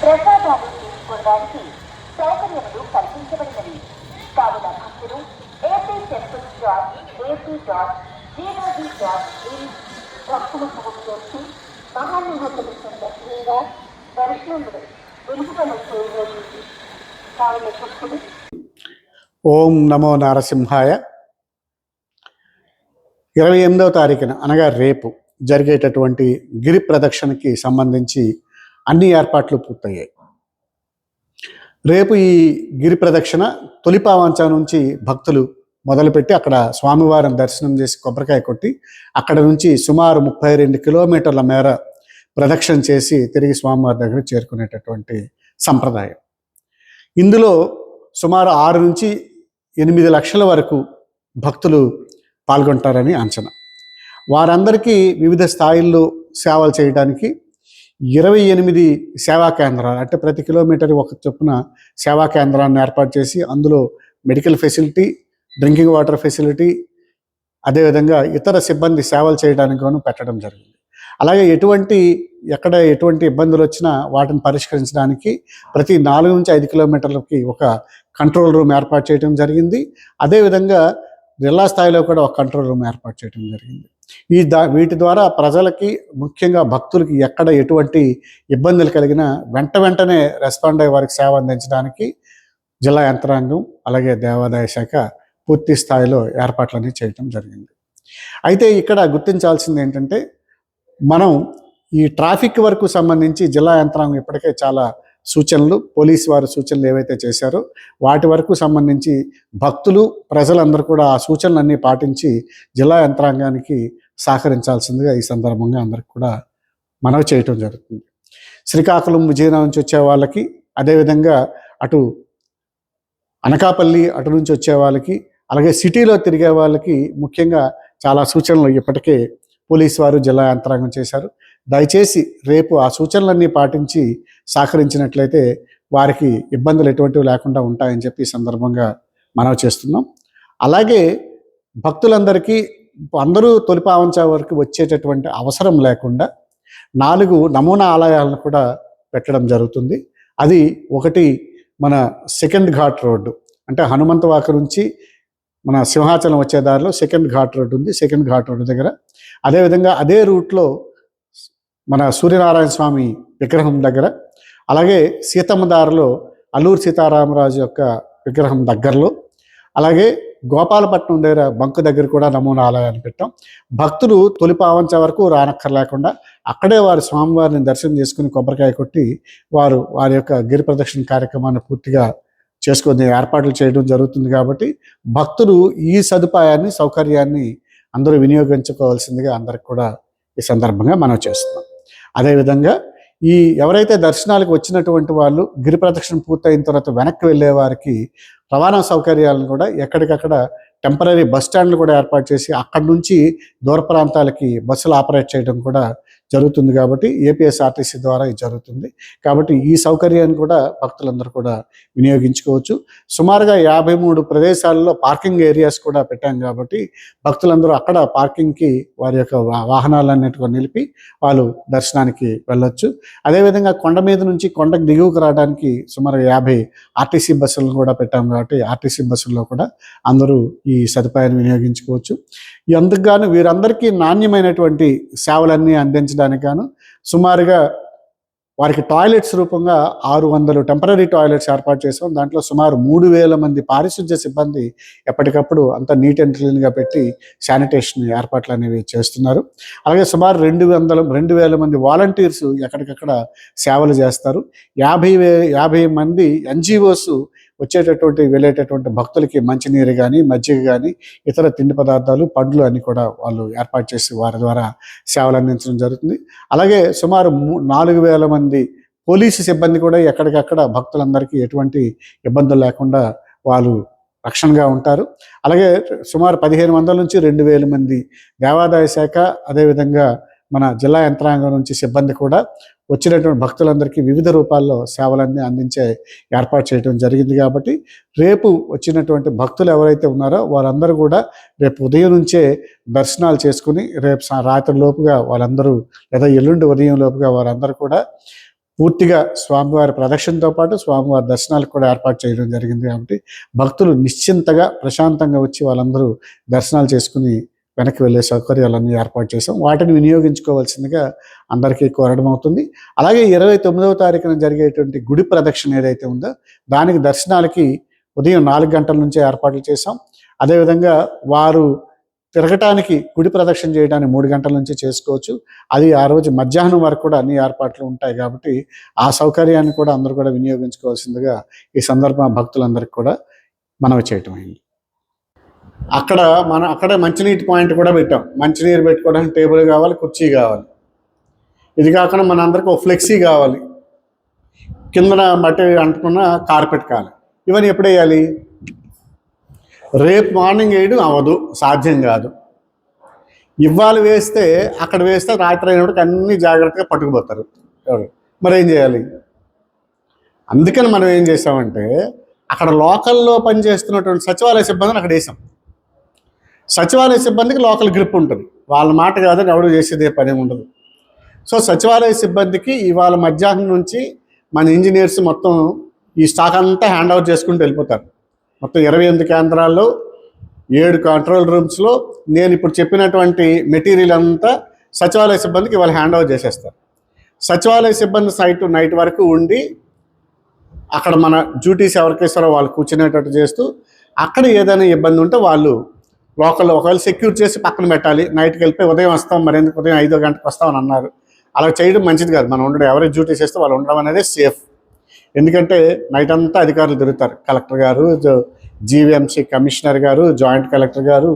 ప్రసాదాలు తీసుకోవడానికి సౌకర్యములు కల్పించబడినవి. కావున భక్తులు ap.ac.gov.in ప్రశ్నకు చేసి మహానిహతులు దర్శనంగా దర్శనములు వెలుగుదల చేయబోతుంది. కావున భక్తులు ఓం నమో నారసింహాయ. 28వ తారీఖున అనగా రేపు జరిగేటటువంటి గిరి ప్రదక్షిణకి సంబంధించి అన్ని ఏర్పాట్లు పూర్తయ్యాయి. రేపు ఈ గిరి ప్రదక్షిణ తొలిపావంచ నుంచి భక్తులు మొదలుపెట్టి అక్కడ స్వామివారిని దర్శనం చేసి కొబ్బరికాయ కొట్టి అక్కడ నుంచి సుమారు 32 కిలోమీటర్ల మేర ప్రదక్షిణ చేసి తిరిగి స్వామివారి దగ్గర చేరుకునేటటువంటి సంప్రదాయం. ఇందులో సుమారు 6 నుంచి 8 లక్షల వరకు భక్తులు పాల్గొంటారని అంచనా. వారందరికీ వివిధ స్థాయిల్లో సేవలు చేయడానికి 28 సేవా కేంద్రాలు, అంటే ప్రతి కిలోమీటర్ ఒక చొప్పున సేవా కేంద్రాన్ని ఏర్పాటు చేసి అందులో medical facility, drinking water facility, అదేవిధంగా ఇతర సిబ్బంది సేవలు చేయడానికి పెట్టడం జరిగింది. అలాగే ఎక్కడ ఎటువంటి ఇబ్బందులు వచ్చినా వాటిని పరిష్కరించడానికి ప్రతి 4 నుంచి 5 కిలోమీటర్లకి ఒక కంట్రోల్ రూమ్ ఏర్పాటు చేయడం జరిగింది. అదేవిధంగా జిల్లా స్థాయిలో కూడా ఒక కంట్రోల్ రూమ్ ఏర్పాటు చేయడం జరిగింది. వీటి ద్వారా ప్రజలకి, ముఖ్యంగా భక్తులకి ఎక్కడ ఎటువంటి ఇబ్బందులు కలిగినా వెంటనే రెస్పాండ్ అయ్యే వారికి సేవ అందించడానికి జిల్లా యంత్రాంగం అలాగే దేవాదాయ శాఖ పూర్తి స్థాయిలో ఏర్పాట్లన్నీ చేయడం జరిగింది. అయితే ఇక్కడ గుర్తించాల్సింది ఏంటంటే, మనం ఈ ట్రాఫిక్ వరకు సంబంధించి జిల్లా యంత్రాంగం ఇప్పటికే చాలా సూచనలు, పోలీసు వారి సూచనలు ఏవైతే చేశారో వాటి వరకు సంబంధించి భక్తులు, ప్రజలందరూ కూడా ఆ సూచనలన్నీ పాటించి జిల్లా యంత్రాంగానికి సహకరించాల్సిందిగా ఈ సందర్భంగా అందరికి కూడా మనవి చేయటం జరుగుతుంది. శ్రీకాకుళం, విజయనగరం నుంచి వచ్చే వాళ్ళకి, అదేవిధంగా అటు అనకాపల్లి అటు నుంచి వచ్చే వాళ్ళకి, అలాగే సిటీలో తిరిగే వాళ్ళకి ముఖ్యంగా చాలా సూచనలు ఇప్పటికే పోలీసు వారు, జిల్లా యంత్రాంగం చేశారు. దయచేసి రేపు ఆ సూచనలన్నీ పాటించి సహకరించినట్లయితే వారికి ఇబ్బందులు ఎటువంటివి లేకుండా ఉంటాయని చెప్పి ఈ సందర్భంగా మనవి చేస్తున్నాం. అలాగే భక్తులందరికీ అందరూ తొలిపావంచ వరకు వచ్చేటటువంటి అవసరం లేకుండా 4 నమూనా ఆలయాలను కూడా పెట్టడం జరుగుతుంది. అది ఒకటి మన సెకండ్ ఘాట్ రోడ్డు, అంటే హనుమంతవాక నుంచి మన సింహాచలం వచ్చే దారిలో సెకండ్ ఘాట్ రోడ్డు ఉంది. సెకండ్ ఘాట్ రోడ్డు దగ్గర, అదేవిధంగా అదే రూట్లో మన సూర్యనారాయణ స్వామి విగ్రహం దగ్గర, అలాగే సీతమ్మ దారిలో అల్లూరి సీతారామరాజు యొక్క విగ్రహం దగ్గరలో, అలాగే గోపాలపట్నం దగ్గర బంకు దగ్గర కూడా నమూనా ఆలయాన్ని పెట్టాం. భక్తులు తొలిపావంచ వరకు రానక్కర్లేకుండా అక్కడే వారి స్వామివారిని దర్శనం చేసుకుని కొబ్బరికాయ కొట్టి వారి యొక్క గిరి ప్రదక్షిణ కార్యక్రమాన్ని పూర్తిగా చేసుకునే ఏర్పాట్లు చేయడం జరుగుతుంది. కాబట్టి భక్తులు ఈ సౌకర్యాన్ని అందరూ వినియోగించుకోవాల్సిందిగా అందరికి కూడా ఈ సందర్భంగా మనం చేస్తున్నాం. అదేవిధంగా ఎవరైతే దర్శనాలకు వచ్చినటువంటి వాళ్ళు గిరి ప్రదక్షిణ పూర్తయిన తర్వాత వెనక్కి వెళ్ళే వారికి రవాణా సౌకర్యాలను కూడా ఎక్కడికక్కడ టెంపరీ బస్ స్టాండ్లు కూడా ఏర్పాటు చేసి అక్కడి నుంచి దూర ప్రాంతాలకి బస్సులు ఆపరేట్ చేయడం కూడా జరుగుతుంది. కాబట్టి ఏపీఎస్ఆర్టీసీ ద్వారా ఇది జరుగుతుంది. కాబట్టి ఈ సౌకర్యాన్ని కూడా భక్తులందరూ కూడా వినియోగించుకోవచ్చు. సుమారుగా 53 ప్రదేశాల్లో పార్కింగ్ ఏరియాస్ కూడా పెట్టాం. కాబట్టి భక్తులందరూ అక్కడ పార్కింగ్కి వారి యొక్క వాహనాలన్నిటికీ నిలిపి వాళ్ళు దర్శనానికి వెళ్ళొచ్చు. అదేవిధంగా కొండ మీద నుంచి కొండకు దిగువకు రావడానికి సుమారు 50 ఆర్టీసీ బస్సులను కూడా పెట్టాం. కాబట్టి ఆర్టీసీ బస్సుల్లో కూడా అందరూ ఈ సదుపాయాన్ని వినియోగించుకోవచ్చు. అందుకు గాను వీరందరికీ నాణ్యమైనటువంటి సేవలన్నీ అందించడానికి గాను సుమారుగా వారికి టాయిలెట్స్ రూపంగా 600 టెంపరీ టాయిలెట్స్ ఏర్పాటు చేసాం. దాంట్లో సుమారు 3000 మంది పారిశుధ్య సిబ్బంది ఎప్పటికప్పుడు అంతా నీట్ అండ్ క్లీన్గా పెట్టి శానిటేషన్ ఏర్పాట్లు అనేవి చేస్తున్నారు. అలాగే సుమారు 2,000 మంది వాలంటీర్స్ ఎక్కడికక్కడ సేవలు చేస్తారు. 50 మంది ఎన్జిఓస్ వెళ్ళేటటువంటి భక్తులకి మంచినీరు కానీ, మజ్జిగ కానీ, ఇతర తిండి పదార్థాలు, పండ్లు అన్ని కూడా వాళ్ళు ఏర్పాటు చేసి వారి ద్వారా సేవలు అందించడం జరుగుతుంది. అలాగే సుమారు 4,000 మంది పోలీసు సిబ్బంది కూడా ఎక్కడికక్కడ భక్తులందరికీ ఎటువంటి ఇబ్బందులు లేకుండా వాళ్ళు రక్షణగా ఉంటారు. అలాగే సుమారు 1500 నుంచి 2000 మంది దేవాదాయ శాఖ, అదేవిధంగా మన జిల్లా యంత్రాంగం నుంచి సిబ్బంది కూడా వచ్చినటువంటి భక్తులందరికీ వివిధ రూపాల్లో సేవలన్నీ అందించే ఏర్పాటు చేయడం జరిగింది. కాబట్టి రేపు వచ్చినటువంటి భక్తులు ఎవరైతే ఉన్నారో వారందరూ కూడా రేపు ఉదయం నుంచే దర్శనాలు చేసుకుని రేపు రాత్రి లోపుగా వాళ్ళందరూ, లేదా ఎల్లుండి ఉదయం లోపుగా వారందరూ కూడా పూర్తిగా స్వామివారి ప్రదక్షిణతో పాటు స్వామివారి దర్శనాలకు కూడా ఏర్పాటు చేయడం జరిగింది. కాబట్టి భక్తులు నిశ్చింతగా ప్రశాంతంగా వచ్చి వాళ్ళందరూ దర్శనాలు చేసుకుని వెనక్కి వెళ్ళే సౌకర్యాలన్నీ ఏర్పాటు చేసాం. వాటిని వినియోగించుకోవాల్సిందిగా అందరికీ కోరడం అవుతుంది. అలాగే 29వ తారీఖున జరిగేటువంటి గుడి ప్రదక్షిణ ఏదైతే ఉందో దానికి దర్శనాలకి ఉదయం 4 గంటల నుంచే ఏర్పాట్లు చేసాం. అదేవిధంగా వారు తిరగటానికి, గుడి ప్రదక్షిణ చేయడానికి 3 గంటల నుంచి చేసుకోవచ్చు. అది ఆ రోజు మధ్యాహ్నం వరకు కూడా అన్ని ఏర్పాట్లు ఉంటాయి. కాబట్టి ఆ సౌకర్యాన్ని కూడా అందరూ కూడా వినియోగించుకోవాల్సిందిగా ఈ సందర్భంగా భక్తులందరికీ కూడా మనవి చేయటం అయింది. అక్కడే మంచినీటి పాయింట్ కూడా పెట్టాం. మంచినీరు పెట్టుకోవడానికి టేబుల్ కావాలి, కుర్చీ కావాలి. ఇది కాకుండా మన అందరికీ ఒక ఫ్లెక్సీ కావాలి, కిందన మట్టి అంటుకున్న కార్పెట్ కావాలి. ఇవన్నీ ఎప్పుడు వేయాలి? రేపు మార్నింగ్ వేయడం అవ్వదు, సాధ్యం కాదు. ఇవాళ వేస్తే అక్కడ వేస్తే రాత్రి అయినప్పటికీ అన్ని జాగ్రత్తగా పట్టుకుపోతారు ఎవరు. మరి ఏం చేయాలి? అందుకని మనం ఏం చేసామంటే అక్కడ లోకల్లో పనిచేస్తున్నటువంటి సచివాలయ సిబ్బందిని అక్కడ వేసాం. సచివాలయ సిబ్బందికి లోకల్ గ్రిప్ ఉంటుంది, వాళ్ళ మాట కాదని ఎవడు చేసేదే పని ఉండదు. సో సచివాలయ సిబ్బందికి ఇవాళ మధ్యాహ్నం నుంచి మన ఇంజనీర్స్ మొత్తం ఈ స్టాక్ అంతా హ్యాండ్ ఓవర్ చేసుకుంటూ వెళ్ళిపోతారు. మొత్తం 28 కేంద్రాల్లో 7 కంట్రోల్ రూమ్స్లో నేను ఇప్పుడు చెప్పినటువంటి మెటీరియల్ అంతా సచివాలయ సిబ్బందికి ఇవాళ హ్యాండ్ ఓవర్ చేసేస్తారు. సచివాలయ సిబ్బంది నైట్ వరకు ఉండి అక్కడ మన డ్యూటీస్ ఎవరికేస్తారో వాళ్ళు కూర్చునేటట్టు చేస్తూ, అక్కడ ఏదైనా ఇబ్బంది ఉంటే వాళ్ళు లోకల్లో ఒకవేళ సెక్యూర్ చేసి పక్కన పెట్టాలి. నైట్కి వెళ్ళిపోయి ఉదయం వస్తాం, మరి ఎందుకు ఉదయం 5 గంటలకు వస్తామని అన్నారు. అలా చేయడం మంచిది కాదు. మనం ఉండడం, ఎవరైతే డ్యూటీ చేస్తే వాళ్ళు ఉండడం అనేది సేఫ్. ఎందుకంటే నైట్ అంతా అధికారులు తిరుగుతారు. కలెక్టర్ గారు, జీవీఎంసీ కమిషనర్ గారు, జాయింట్ కలెక్టర్ గారు,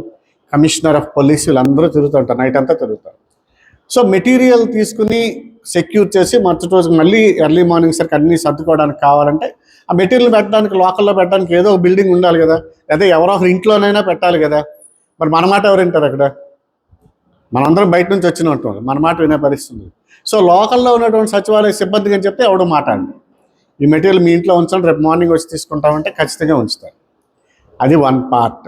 కమిషనర్ ఆఫ్ పోలీస్, వీళ్ళందరూ తిరుగుతుంటారు, నైట్ అంతా తిరుగుతారు. సో మెటీరియల్ తీసుకుని సెక్యూర్ చేసి మరుసటి రోజు మళ్ళీ ఎర్లీ మార్నింగ్ సరికి అన్నీ సర్దుకోవడానికి కావాలంటే ఆ మెటీరియల్ పెట్టడానికి, లోకల్లో పెట్టడానికి ఏదో ఒక బిల్డింగ్ ఉండాలి కదా, లేదా ఎవరో ఒకరి ఇంట్లోనైనా పెట్టాలి కదా. మరి మన మాట ఎవరు వింటారు? అక్కడ మనందరం బయట నుంచి వచ్చినట్టు మన మాట వినే పరిస్థితుంది. సో లోకల్లో ఉన్నటువంటి సచివాలయ సిబ్బందికి అని చెప్తే ఎవడో మాట్లాడండి, ఈ మెటీరియల్ మీ ఇంట్లో ఉంచండి, రేపు మార్నింగ్ వచ్చి తీసుకుంటామంటే ఖచ్చితంగా ఉంచుతారు. అది వన్ పార్ట్.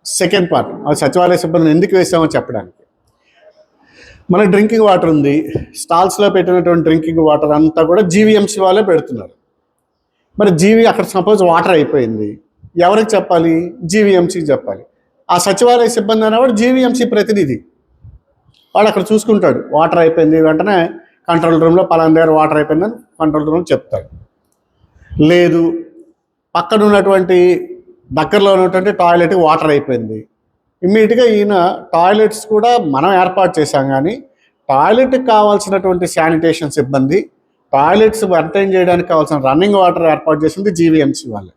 సెకండ్ పార్ట్, అది సచివాలయ సిబ్బందిని ఎందుకు వేసామో చెప్పడానికి. మన డ్రింకింగ్ వాటర్ ఉంది, స్టాల్స్లో పెట్టినటువంటి డ్రింకింగ్ వాటర్ అంతా కూడా జీవీఎంసీ వాళ్ళే పెడుతున్నారు. మరి అక్కడ సపోజ్ వాటర్ అయిపోయింది, ఎవరికి చెప్పాలి? జీవీఎంసీకి చెప్పాలి. ఆ సచివాలయ సిబ్బంది అనేవాడు జీవీఎంసీ ప్రతినిధి, వాడు అక్కడ చూసుకుంటాడు. వాటర్ అయిపోయింది వెంటనే కంట్రోల్ రూమ్లో పలానా దగ్గర వాటర్ అయిపోయిందని కంట్రోల్ రూమ్ చెప్తాడు. లేదు పక్కన ఉన్నటువంటి దగ్గరలో ఉన్నటువంటి టాయిలెట్కి వాటర్ అయిపోయింది, ఇమ్మీడియట్గా ఈయన టాయిలెట్స్ కూడా మనం ఏర్పాటు చేశాం, కానీ టాయిలెట్కి కావాల్సినటువంటి శానిటేషన్ సిబ్బంది, టాయిలెట్స్ మెయింటైన్ చేయడానికి కావాల్సిన రన్నింగ్ వాటర్ ఏర్పాటు చేసింది జీవీఎంసీ వాళ్ళే.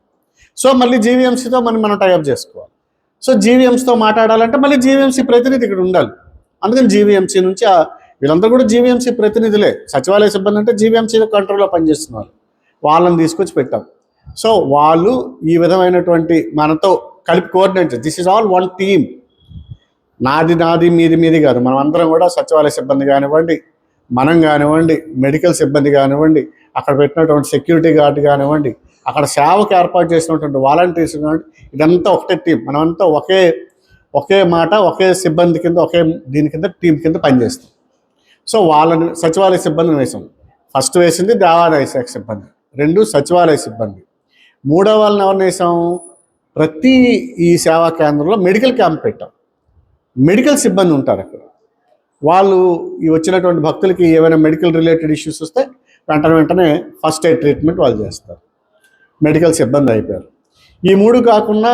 సో మళ్ళీ జీవీఎంసీతో మనం టైఅప్ చేసుకోవాలి. సో జీవీఎంసీతో మాట్లాడాలంటే మళ్ళీ జీవీఎంసీ ప్రతినిధి ఇక్కడ ఉండాలి. అందుకని జీవీఎంసీ నుంచి వీళ్ళందరూ కూడా జీవీఎంసీ ప్రతినిధులే. సచివాలయ సిబ్బంది అంటే జీవీఎంసీ కంట్రోల్లో పనిచేస్తున్నారు, వాళ్ళని తీసుకొచ్చి పెట్టాం. సో వాళ్ళు ఈ విధమైనటువంటి మనతో కలిపి coordinate, this is all one team. నాది మీది కాదు, మనం అందరం కూడా సచివాలయ సిబ్బంది కానివ్వండి, మనం కానివ్వండి, మెడికల్ సిబ్బంది కానివ్వండి, అక్కడ పెట్టినటువంటి సెక్యూరిటీ గార్డు కానివ్వండి, అక్కడ సేవకు ఏర్పాటు చేసినటువంటి వాలంటీర్స్ కానివ్వండి, ఇదంతా ఒకటే టీం. మనమంతా ఒకే మాట, ఒకే సిబ్బంది కింద, ఒకే దీని కింద టీం కింద పనిచేస్తాం. సో వాళ్ళని సచివాలయ సిబ్బందిని వేసాం. ఫస్ట్ వేసింది దేవాదాయ శాఖ సిబ్బంది, 2 సచివాలయ సిబ్బంది. 3వ వాళ్ళని ఎవరిని వేసాం? ప్రతి ఈ సేవా కేంద్రంలో మెడికల్ క్యాంప్ పెట్టాం. మెడికల్ సిబ్బంది ఉంటారు అక్కడ. వాళ్ళు ఈ వచ్చినటువంటి భక్తులకి ఏమైనా మెడికల్ రిలేటెడ్ ఇష్యూస్ వస్తే వెంటనే ఫస్ట్ ఎయిడ్ ట్రీట్మెంట్ వాళ్ళు చేస్తారు. మెడికల్ సిబ్బంది అయిపోయారు. ఈ 3 కాకుండా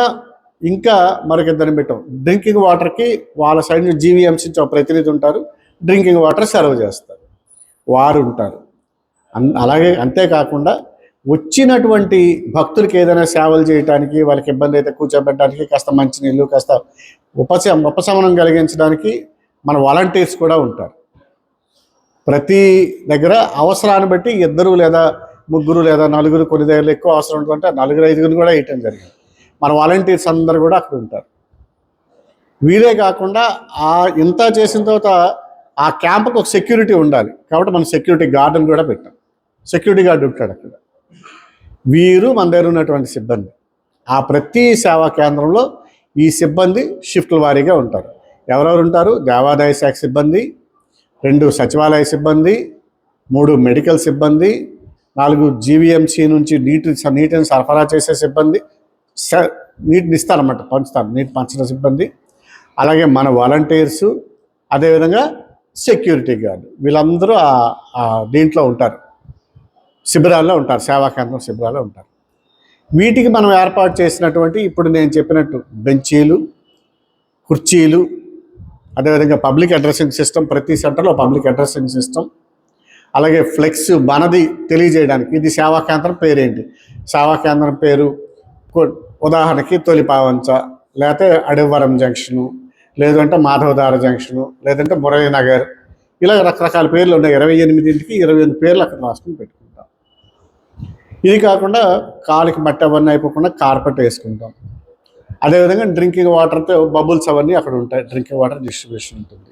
ఇంకా మరొకిద్దరిని పెట్టాం. డ్రింకింగ్ వాటర్కి వాళ్ళ సైడ్ నుంచి జీవీఎంసీ నుంచి ప్రతినిధి ఉంటారు, డ్రింకింగ్ వాటర్ సర్వ్ చేస్తారు, వారు ఉంటారు. అలాగే అంతేకాకుండా వచ్చినటువంటి భక్తులకి ఏదైనా సేవలు చేయడానికి, వాళ్ళకి ఇబ్బంది అయితే కూర్చోబెట్టడానికి, కాస్త మంచినీళ్ళు, కాస్త ఉపశమనం కలిగించడానికి మన వాలంటీర్స్ కూడా ఉంటారు. ప్రతి దగ్గర అవసరాన్ని బట్టి ఇద్దరు లేదా ముగ్గురు లేదా నలుగురు, కొన్ని దగ్గర ఎక్కువ అవసరం ఉంటుందంటే నలుగురు ఐదుగురు కూడా వేయటం జరిగింది. మన వాలంటీర్స్ అందరు కూడా అక్కడ ఉంటారు. వీరే కాకుండా ఇంత చేసిన తర్వాత ఆ క్యాంప్కి ఒక సెక్యూరిటీ ఉండాలి కాబట్టి మనం సెక్యూరిటీ గార్డును కూడా పెట్టాం. సెక్యూరిటీ గార్డు ఉంటాడు అక్కడ. వీరు మన దగ్గర ఉన్నటువంటి సిబ్బంది. ఆ ప్రతి సేవా కేంద్రంలో ఈ సిబ్బంది షిఫ్ట్ల వారీగా ఉంటారు. ఎవరెవరు ఉంటారు? దేవాదాయ శాఖ సిబ్బంది, 2 సచివాలయ సిబ్బంది, 3 మెడికల్ సిబ్బంది, 4 జీవీఎంసీ నుంచి నీటిని సరఫరా చేసే సిబ్బంది, నీటిని ఇస్తారన్నమాట, పంచుతారు, నీటి పంచిన సిబ్బంది, అలాగే మన వాలంటీర్సు, అదేవిధంగా సెక్యూరిటీ గార్డు. వీళ్ళందరూ దీంట్లో ఉంటారు, శిబిరాల్లో ఉంటారు, సేవా కేంద్రం శిబిరాల్లో ఉంటారు. వీటికి మనం ఏర్పాటు చేసినటువంటి ఇప్పుడు నేను చెప్పినట్టు బెంచీలు, కుర్చీలు, అదేవిధంగా పబ్లిక్ అడ్రసింగ్ సిస్టమ్, ప్రతి సెంటర్లో పబ్లిక్ అడ్రసింగ్ సిస్టమ్, అలాగే ఫ్లెక్స్ మనది తెలియజేయడానికి. ఇది సేవా కేంద్రం పేరేంటి? సేవా కేంద్రం పేరు ఉదాహరణకి తొలిపావంచ, లేకపోతే అడివరం జంక్షను, లేదంటే మాధవదార జంక్షను, లేదంటే మురళీ నగర్, ఇలా రకరకాల పేర్లు ఉన్నాయి. 28కి 28 పేర్లు అక్కడ రాసుకుని పెట్టుకుంటాం. ఇది కాకుండా కాలికి మట్టి అవన్నీ అయిపోకుండా కార్పెట్ వేసుకుంటాం. అదేవిధంగా డ్రింకింగ్ వాటర్తో బబుల్స్ అవన్నీ అక్కడ ఉంటాయి, డ్రింకింగ్ వాటర్ డిస్ట్రిబ్యూషన్ ఉంటుంది.